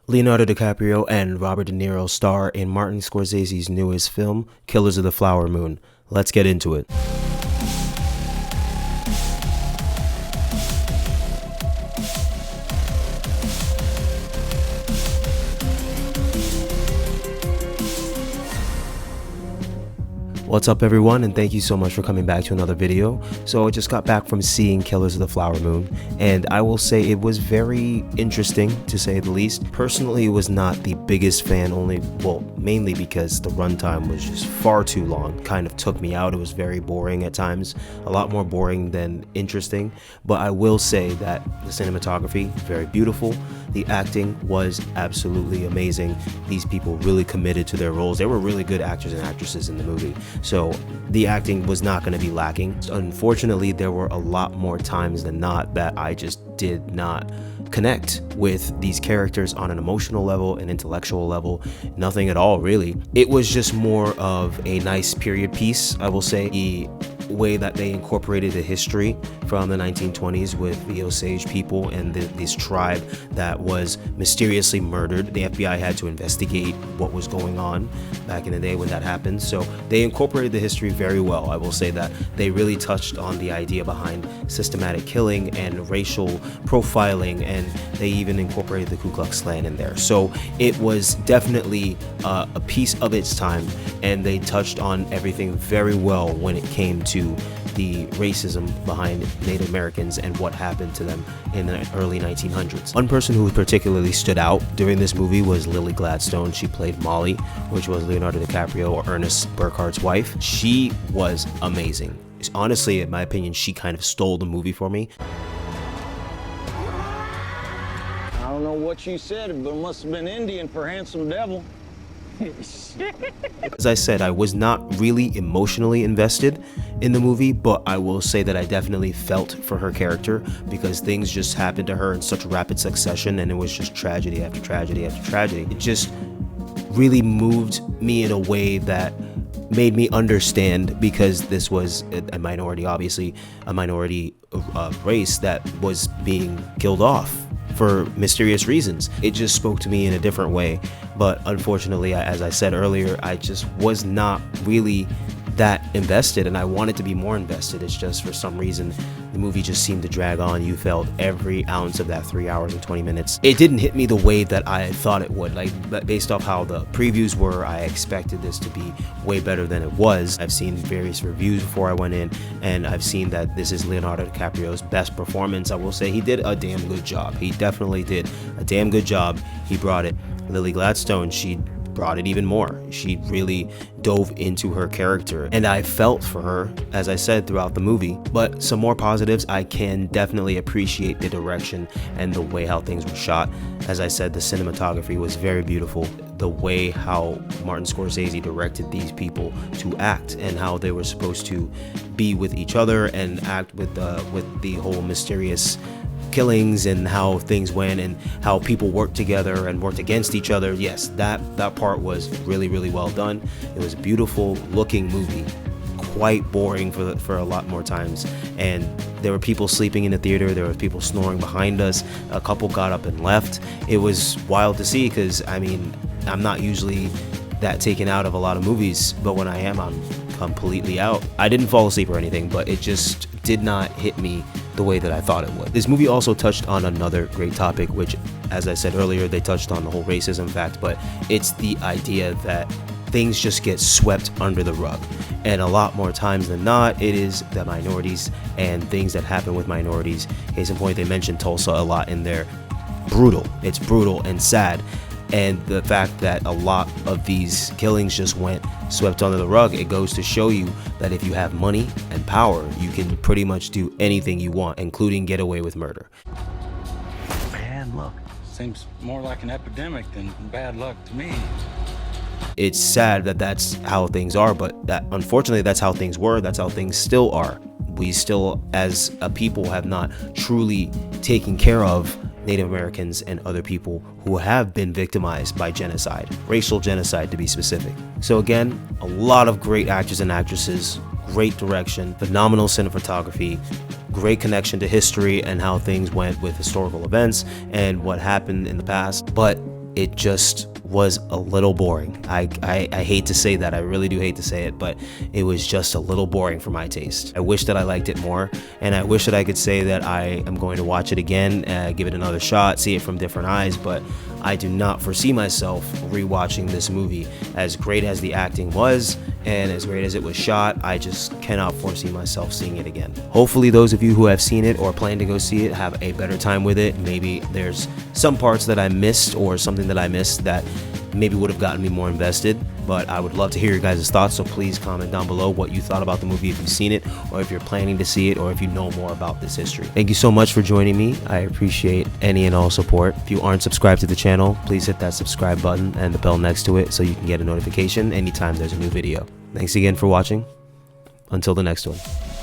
Leonardo DiCaprio and Robert De Niro star in Martin Scorsese's newest film, Killers of the Flower Moon. Let's get into it. What's up everyone, and thank you so much for coming back to another video. So I just got back from seeing Killers of the Flower Moon, and I will say it was very interesting to say the least. Personally, it was not the biggest fan, mainly because the runtime was just far too long. Kind of took me out. It was very boring at times, a lot more boring than interesting. But I will say that the cinematography, very beautiful. The acting was absolutely amazing. These people really committed to their roles. They were really good actors and actresses in the movie. So the acting was not going to be lacking. Unfortunately, there were a lot more times than not that I just did not connect with these characters on an emotional level, an intellectual level, nothing at all really. It was just more of a nice period piece, I will say. The way that they incorporated the history from the 1920s with the Osage people and this tribe that was mysteriously murdered. The FBI had to investigate what was going on back in the day when that happened. So they incorporated the history very well. I will say that they really touched on the idea behind systematic killing and racial profiling, and they even incorporated the Ku Klux Klan in there. So it was definitely a piece of its time, and they touched on everything very well when it came to the racism behind Native Americans and what happened to them in the early 1900s. One person who particularly stood out during this movie was Lily Gladstone. She played Molly, which was Leonardo DiCaprio or Ernest Burkhardt's wife. She was amazing. Honestly, in my opinion, she kind of stole the movie for me. I don't know what you said, but it must have been Indian for handsome devil. As I said, I was not really emotionally invested in the movie, but I will say that I definitely felt for her character because things just happened to her in such rapid succession, and it was just tragedy after tragedy after tragedy. It just really moved me in a way that made me understand, because this was a minority, obviously a minority race that was being killed off for mysterious reasons. It just spoke to me in a different way. But unfortunately, as I said earlier, I just was not really that invested, and I wanted to be more invested. It's just for some reason the movie just seemed to drag on. You felt every ounce of that 3 hours and 20 minutes. It didn't hit me the way that I thought it would. Like, based off how the previews were, I expected this to be way better than it was. I've seen various reviews before I went in, and I've seen that this is Leonardo DiCaprio's best performance. I will say he did a damn good job. He definitely did a damn good job. He brought it. Lily Gladstone, she brought it even more. She really dove into her character, and I felt for her, as I said, throughout the movie. But some more positives, I can definitely appreciate the direction and the way how things were shot. As I said, the cinematography was very beautiful. The way how Martin Scorsese directed these people to act and how they were supposed to be with each other and act with the whole mysterious killings and how things went and how people worked together and worked against each other. Yes, that part was really well done. It was a beautiful looking movie, quite boring for a lot more times, and there were people sleeping in the theater. There were people snoring behind us. A couple got up and left. It was wild to see, because I mean, I'm not usually that taken out of a lot of movies, but when I am, I'm completely out. I didn't fall asleep or anything, but it just did not hit me the way that I thought it would. This movie also touched on another great topic, which, as I said earlier, they touched on the whole racism fact, but it's the idea that things just get swept under the rug. And a lot more times than not, it is the minorities and things that happen with minorities. Case in point, they mentioned Tulsa a lot in there. Brutal. It's brutal and sad. And the fact that a lot of these killings just went swept under the rug, it goes to show you that if you have money and power, you can pretty much do anything you want, including get away with murder. Bad luck. Seems more like an epidemic than bad luck to me. It's sad that that's how things are, but that unfortunately that's how things were. That's how things still are. We still, as a people, have not truly taken care of Native Americans and other people who have been victimized by genocide, racial genocide to be specific. So again, a lot of great actors and actresses, great direction, phenomenal cinematography, great connection to history and how things went with historical events and what happened in the past. But it just was a little boring. I hate to say that, I really do hate to say it, but it was just a little boring for my taste. I wish that I liked it more, and I wish that I could say that I am going to watch it again, give it another shot, see it from different eyes, but I do not foresee myself rewatching this movie. As great as the acting was, and as great as it was shot, I just cannot foresee myself seeing it again. Hopefully those of you who have seen it or plan to go see it have a better time with it. Maybe there's some parts that I missed or something that I missed that maybe would have gotten me more invested, but I would love to hear your guys' thoughts, so please comment down below what you thought about the movie if you've seen it, or if you're planning to see it, or if you know more about this history. Thank you so much for joining me. I appreciate any and all support. If you aren't subscribed to the channel, please hit that subscribe button and the bell next to it so you can get a notification anytime there's a new video. Thanks again for watching. Until the next one.